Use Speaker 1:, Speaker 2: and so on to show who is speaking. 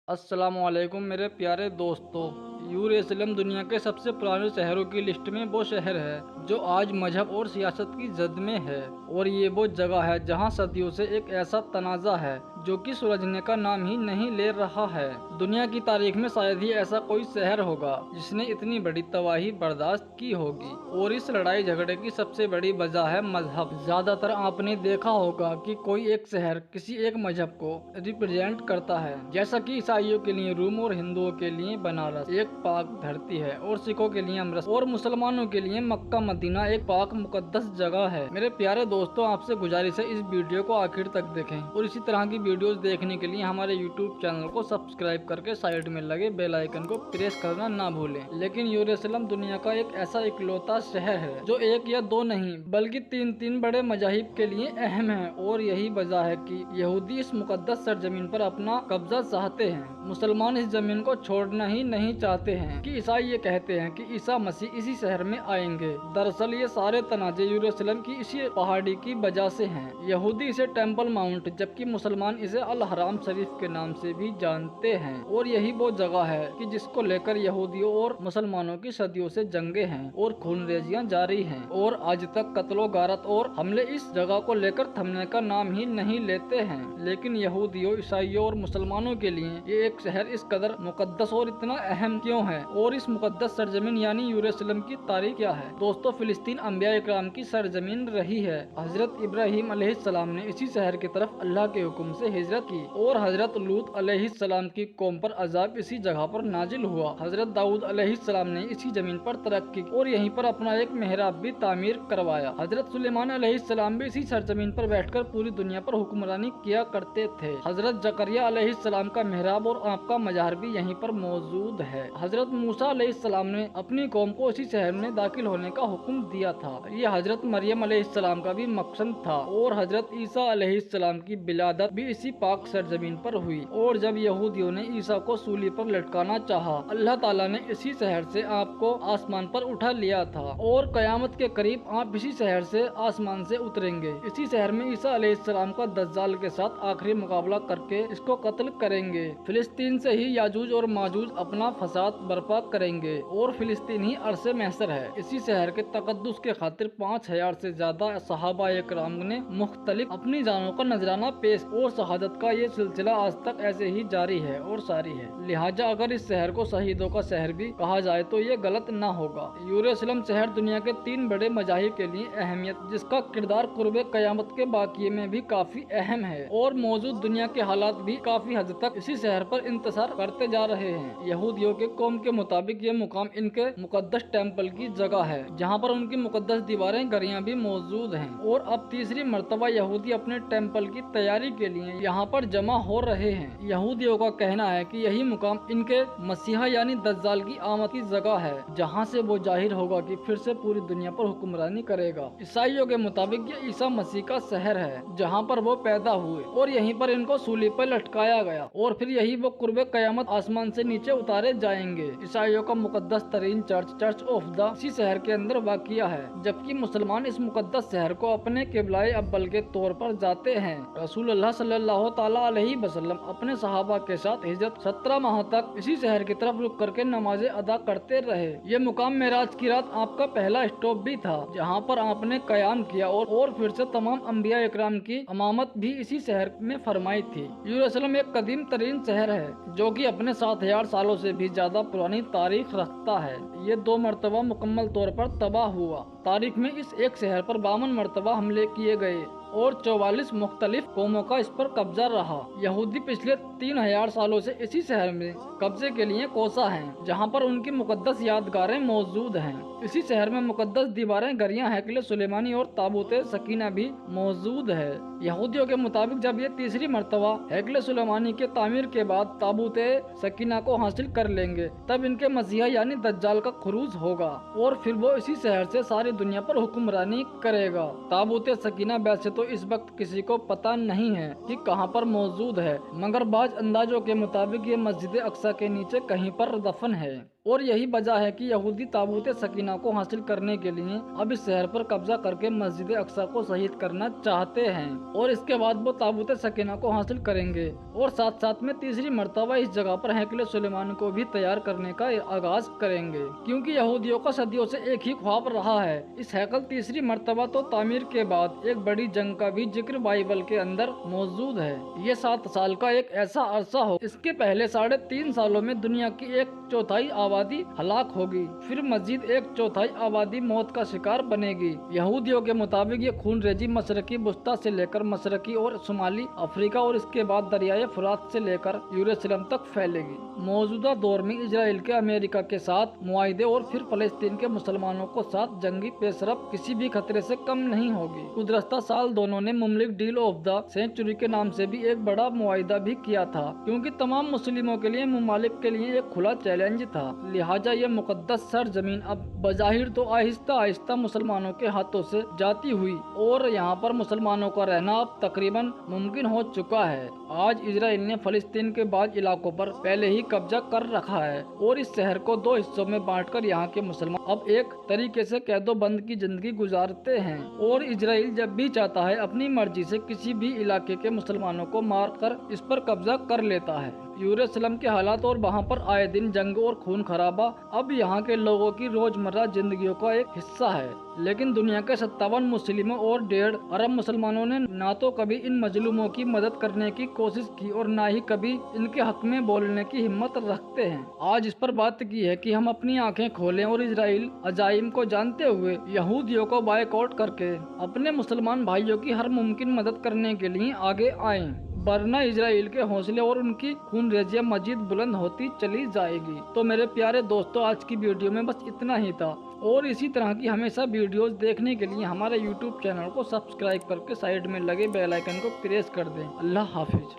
Speaker 1: अस्सलाम वालेकुम मेरे प्यारे दोस्तों। यरूशलेम दुनिया के सबसे पुराने शहरों की लिस्ट में वो शहर है जो आज मजहब और सियासत की जद में है। और ये वो जगह है जहाँ सदियों से एक ऐसा तनाज़ा है जो कि सुलझने का नाम ही नहीं ले रहा है। दुनिया की तारीख में शायद ही ऐसा कोई शहर होगा जिसने इतनी बड़ी तबाही बर्दाश्त की होगी। और इस लड़ाई झगड़े की सबसे बड़ी वजह है मजहब। ज्यादातर आपने देखा होगा कि कोई एक शहर किसी एक मजहब को रिप्रेजेंट करता है, जैसा कि ईसाइयों के लिए रोम और हिंदुओं के लिए बनारस एक पाक धरती है, और सिखों के लिए अमृतसर, और मुसलमानों के लिए मक्का मदीना एक पाक मुकद्दस जगह है। मेरे प्यारे दोस्तों, आपसे गुजारिश है इस वीडियो को आखिर तक देखें और इसी तरह की वीडियोस देखने के लिए हमारे यूट्यूब चैनल को सब्सक्राइब करके साइड में लगे बेल आइकन को प्रेस करना ना भूलें। लेकिन यरूशलेम दुनिया का एक ऐसा इकलौता शहर है जो एक या दो नहीं बल्कि तीन बड़े मजाहिब के लिए अहम है। और यही वजह है कि यहूदी इस मुकद्दस सरजमीन पर अपना कब्जा चाहते हैं। मुसलमान इस जमीन को छोड़ना ही नहीं चाहते हैं कि ईसाई ये कहते हैं कि ईसा मसीह इसी शहर में आएंगे। दरअसल ये सारे तनाजे यरूशलेम की इसी पहाड़ी की वजह से हैं। यहूदी इसे टेम्पल माउंट जबकि मुसलमान इसे अल हराम शरीफ के नाम से भी जानते हैं। और यही वो जगह है कि जिसको लेकर यहूदियों और मुसलमानों की सदियों से जंगे हैं और खूनरेजियां जारी हैं। और आज तक कत्लो गारत और हमले इस जगह को लेकर थमने का नाम ही नहीं लेते हैं। लेकिन यहूदियों, ईसाइयों और मुसलमानों के लिए ये एक शहर इस कदर मुकद्दस और इतना अहम क्यों है, और इस मुकद्दस सरजमीन यानी यरूशलेम की तारीख क्या है? दोस्तों, फिलिस्तीन अंबिया इकराम की सरजमीन रही है। हजरत इब्राहिम अलैहिस्सलाम ने इसी शहर की तरफ अल्लाह के हुक्म से हिजरत की, और हजरत लूत अलैहिस्सलाम की कौम पर अजाब इसी जगह पर नाजिल हुआ। हजरत दाऊद अलैहिस्सलाम ने इसी जमीन पर तरक्की की और यहीं पर अपना एक मेहराब भी तामीर करवाया। हजरत सुलेमान अलैहिस्सलाम भी इसी सरजमीन पर बैठकर पूरी दुनिया पर हुक्मरानी किया करते थे। हजरत जकरिया अलैहिस्सलाम का मेहराब और आपका मजार भी यहीं पर मौजूद है। हजरत मूसा अलैहिस्सलाम ने अपनी कौम को इसी शहर में दाखिल होने का हुक्म दिया था। ये हजरत मरियम अलैहिस्सलाम का भी मकसद था। और हजरत ईसा अलैहिस्सलाम की विलादत भी इसी पाक सरजमीन पर हुई। और जब यहूदियों ने ईसा को सूली पर लटकाना चाहा, अल्लाह ताला ने इसी शहर से आपको आसमान पर उठा लिया था। और कयामत के करीब आप इसी शहर से आसमान से उतरेंगे। इसी शहर में ईसा अलैहिस्सलाम का दज्जाल के साथ आखिरी मुकाबला करके इसको कत्ल करेंगे। फिलिस्तीन से ही याजूज और माजूज अपना फसाद बर्पा करेंगे और फिलिस्तीन ही अरसे महसर है। इसी शहर के तकद्दुस के खातिर 5000 से ज्यादा सहाबा इकराम ने मुख्तलिफ अपनी जानों का नजराना पेश, और शहादत का ये सिलसिला आज तक ऐसे ही जारी है और सारी है। लिहाजा अगर इस शहर को शहीदों का शहर भी कहा जाए तो ये गलत ना होगा। यरूशलेम शहर दुनिया के 3 बड़े मजाहिब के लिए अहमियत, जिसका किरदार कुर्बे कयामत के बाकिये में भी काफी अहम है, और मौजूद दुनिया के हालात भी काफी हद तक इसी शहर पर इंतजार करते जा रहे हैं। यहूदियों के कौम के मुताबिक ये मुकाम इनके मुकद्दस टेम्पल की जगह है, जहाँ पर उनकी मुकद्दस दीवारें गरियां भी मौजूद हैं। और अब तीसरी मर्तबा यहूदी अपने टेम्पल की तैयारी के लिए यहाँ पर जमा हो रहे हैं। यहूदियों का कहना है कि यही मुकाम इनके मसीहा यानी दज्जाल की आमद की जगह है, जहाँ से वो जाहिर होगा कि फिर से पूरी दुनिया पर हुक्मरानी करेगा। ईसाइयों के मुताबिक ये ईसा मसीह का शहर है, जहाँ पर वो पैदा हुए और यहीं पर इनको सूली पर लटकाया गया, और फिर यही वो कुर्बे कयामत आसमान से नीचे उतारे जाएंगे। ईसाइयों का मुकद्दस तरीन चर्च ऑफ द इसी शहर के अंदर वाकिया है, जबकि मुसलमान इस मुकद्दस शहर को अपने किबलाए अव्वल के तौर पर जाते हैं। रसूलुल्लाह सल्लल्लाहु तआला अलैहि वसल्लम अपने सहाबा के साथ हिजरत 17 माह तक इसी शहर की तरफ रुक करके नमाजें अदा करते रहे। ये मुकाम मेराज की रात आपका पहला स्टॉप भी था, जहाँ पर आपने कयाम किया और फिर से तमाम अंबिया इकराम की इमामत भी इसी शहर में फरमाई थी। यरूशलेम एक कदीम तरीन शहर है जो कि अपने 7000 सालों से भी ज्यादा पुरानी तारीख रखता है। ये 2 मरतबा मुकम्मल तौर पर तबाह हुआ। तारीख में इस एक शहर पर 52 मरतबा हमले किए गए और 44 मुख्तलिफ कौमों का इस पर कब्जा रहा। यहूदी पिछले 3000 सालों से इसी शहर में कब्जे के लिए कोसा हैं, जहां पर उनकी मुकद्दस यादगारें मौजूद हैं। इसी शहर में मुकद्दस दीवारें गरियां हैकले सुलेमानी और ताबूते सकीना भी मौजूद है। यहूदियों के मुताबिक जब ये तीसरी मर्तबा हैकले सुलेमानी के तामीर के बाद ताबूते सकीना को हासिल कर लेंगे, तब इनके मसीहा यानी दज्जाल का खुरूज होगा और फिर वो इसी शहर से सारी दुनिया पर हुक्मरानी करेगा। ताबूते सकीना वैसे तो इस वक्त किसी को पता नहीं है कि कहां पर मौजूद है, मगर बाज अंदाजों के मुताबिक ये मस्जिद अक्सा के नीचे कहीं पर दफन है। और यही वजह है कि यहूदी ताबूत सकीना को हासिल करने के लिए अब इस शहर पर कब्जा करके मस्जिद अक्सा को शहीद करना चाहते हैं और इसके बाद वो ताबूत सकीना को हासिल करेंगे और साथ साथ में तीसरी मर्तबा इस जगह पर हैकल सुलेमान को भी तैयार करने का आगाज करेंगे, क्योंकि यहूदियों का सदियों से एक ही ख्वाब रहा है। इस हैकल तीसरी मर्तबा तो तामीर के बाद एक बड़ी जंग का भी जिक्र बाइबल के अंदर मौजूद है। ये 7 साल का एक ऐसा अरसा हो, इसके पहले 3.5 सालों में दुनिया की 1/4 आबादी हलाक होगी, फिर मस्जिद 1/4 आबादी मौत का शिकार बनेगी। यहूदियों के मुताबिक ये खून रेजी मशरकी बुस्ता से लेकर मशरकी और शुमाली अफ्रीका और इसके बाद दरियाए फुरात से लेकर यरूशलेम तक फैलेगी। मौजूदा दौर में इजराइल के अमेरिका के साथ मुआहदे और फिर फलस्तीन के मुसलमानों को साथ जंगी पेशरफ किसी भी खतरे से कम नहीं होगी। गुज़श्ता साल दोनों ने मुमलिक डील ऑफ द सेंचुरी के नाम से भी एक बड़ा मुआहदा भी किया था, क्योंकि तमाम मुस्लिमों के लिए मुमालिक के लिए एक खुला चैलेंज था। लिहाजा ये मुकद्दस सरजमीन अब बज़ाहिर तो आहिस्ता आहिस्ता मुसलमानों के हाथों से जाती हुई और यहाँ पर मुसलमानों का रहना अब तकरीबन मुमकिन हो चुका है। आज इजराइल ने फलस्तीन के बाद इलाकों पर पहले ही कब्जा कर रखा है और इस शहर को 2 हिस्सों में बांटकर यहाँ के मुसलमान अब एक तरीके से कैदोबंद की जिंदगी गुजारते हैं और इजराइल जब भी चाहता है अपनी मर्जी से किसी भी इलाके के मुसलमानों को मार कर इस पर कब्जा कर लेता है। यरूशलेम के हालात और वहाँ पर आए दिन जंग और खून खराबा अब यहाँ के लोगों की रोजमर्रा जिंदगियों का एक हिस्सा है, लेकिन दुनिया के 57 मुस्लिमों और 1.5 अरब मुसलमानों ने ना तो कभी इन मजलूमों की मदद करने की कोशिश की और ना ही कभी इनके हक में बोलने की हिम्मत रखते हैं। आज इस पर बात की है कि हम अपनी आंखें खोलें और इजराइल अजाइम को जानते हुए यहूदियों को बायकॉट करके अपने मुसलमान भाइयों की हर मुमकिन मदद करने के लिए आगे आएं, वरना इजराइल के हौसले और उनकी खूनरेजियां मजीद बुलंद होती चली जाएगी। तो मेरे प्यारे दोस्तों, आज की वीडियो में बस इतना ही था और इसी तरह की हमेशा वीडियोस देखने के लिए हमारे YouTube चैनल को सब्सक्राइब करके साइड में लगे बेल आइकन को प्रेस कर दें। अल्लाह हाफिज।